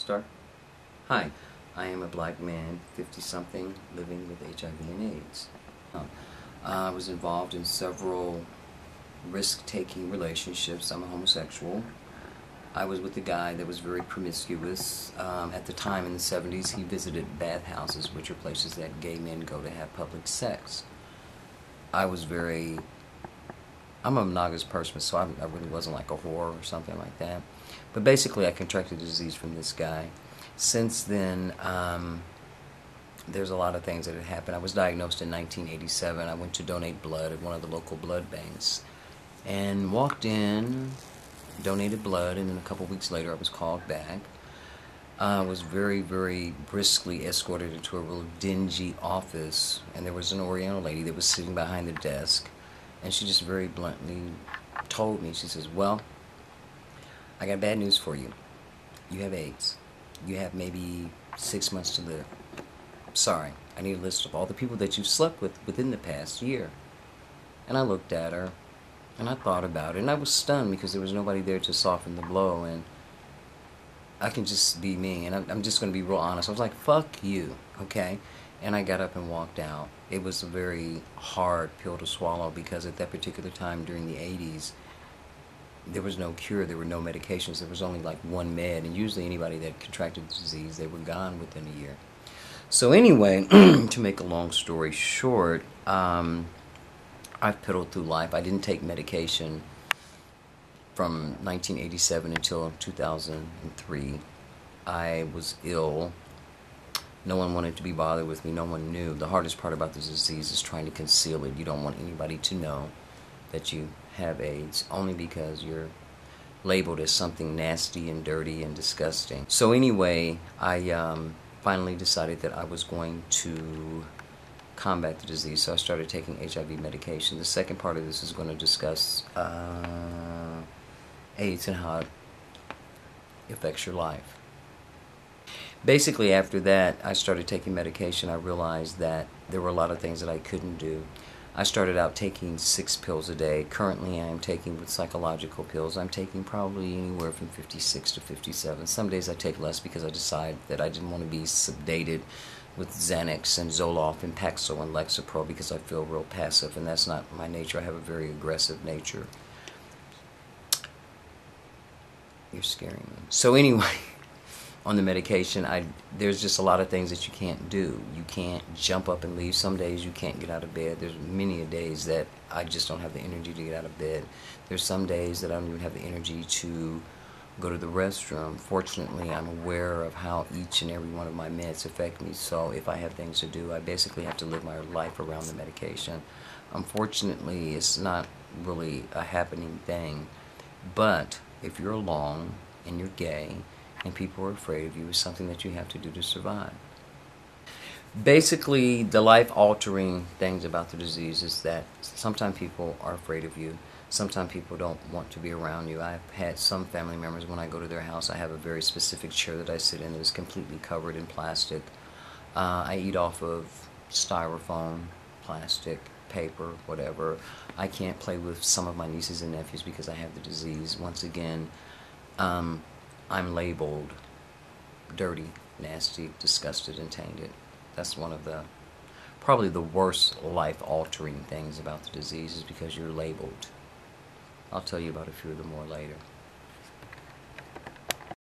Start. Hi, I am a black man, 50-something, living with HIV and AIDS. I was involved in several risk-taking relationships. I'm a homosexual. I was with a guy that was very promiscuous. At the time, in the 70s, he visited bathhouses, which are places that gay men go to have public sex. I'm a monogamous person, so I really wasn't like a whore or something like that. But basically, I contracted the disease from this guy. Since then, there's a lot of things that had happened. I was diagnosed in 1987. I went to donate blood at one of the local blood banks and walked in, donated blood, and then a couple weeks later I was called back. I was very, very briskly escorted into a real dingy office, and there was an Oriental lady that was sitting behind the desk, and she just very bluntly told me, she says, "Well, I got bad news for you. You have AIDS. You have maybe 6 months to live. Sorry, I need a list of all the people that you've slept with within the past year." And I looked at her, and I thought about it, and I was stunned because there was nobody there to soften the blow, and I can just be me, and I'm just going to be real honest. I was like, fuck you, okay? And I got up and walked out. It was a very hard pill to swallow because at that particular time during the 80s, there was no cure, there were no medications, there was only like one med, and usually anybody that contracted the disease, they were gone within a year. So anyway, to make a long story short, I've piddled through life. I didn't take medication from 1987 until 2003. I was ill. No one wanted to be bothered with me. No one knew. The hardest part about this disease is trying to conceal it. You don't want anybody to know that you have AIDS, only because you're labeled as something nasty and dirty and disgusting. So anyway, I finally decided that I was going to combat the disease, so I started taking HIV medication. The second part of this is going to discuss AIDS and how it affects your life. Basically, after that, I started taking medication. I realized that there were a lot of things that I couldn't do. I started out taking 6 pills a day. Currently, I am taking, with psychological pills, I'm taking probably anywhere from 56 to 57. Some days I take less because I decide that I didn't want to be sedated with Xanax and Zoloft and Paxil and Lexapro because I feel real passive, and that's not my nature. I have a very aggressive nature. You're scaring me. So anyway, on the medication, there's just a lot of things that you can't do. You can't jump up and leave. Some days you can't get out of bed. There's many a days that I just don't have the energy to get out of bed. There's some days that I don't even have the energy to go to the restroom. Fortunately, I'm aware of how each and every one of my meds affect me, so if I have things to do, I basically have to live my life around the medication. Unfortunately, it's not really a happening thing, but if you're alone and you're gay and people are afraid of you, it's something that you have to do to survive. Basically, the life-altering things about the disease is that sometimes people are afraid of you. Sometimes people don't want to be around you. I've had some family members, when I go to their house, I have a very specific chair that I sit in that is completely covered in plastic. I eat off of styrofoam, plastic, paper, whatever. I can't play with some of my nieces and nephews because I have the disease. Once again, I'm labeled dirty, nasty, disgusted, and tainted. That's one of the, probably the worst life-altering things about the disease, is because you're labeled. I'll tell you about a few of them more later.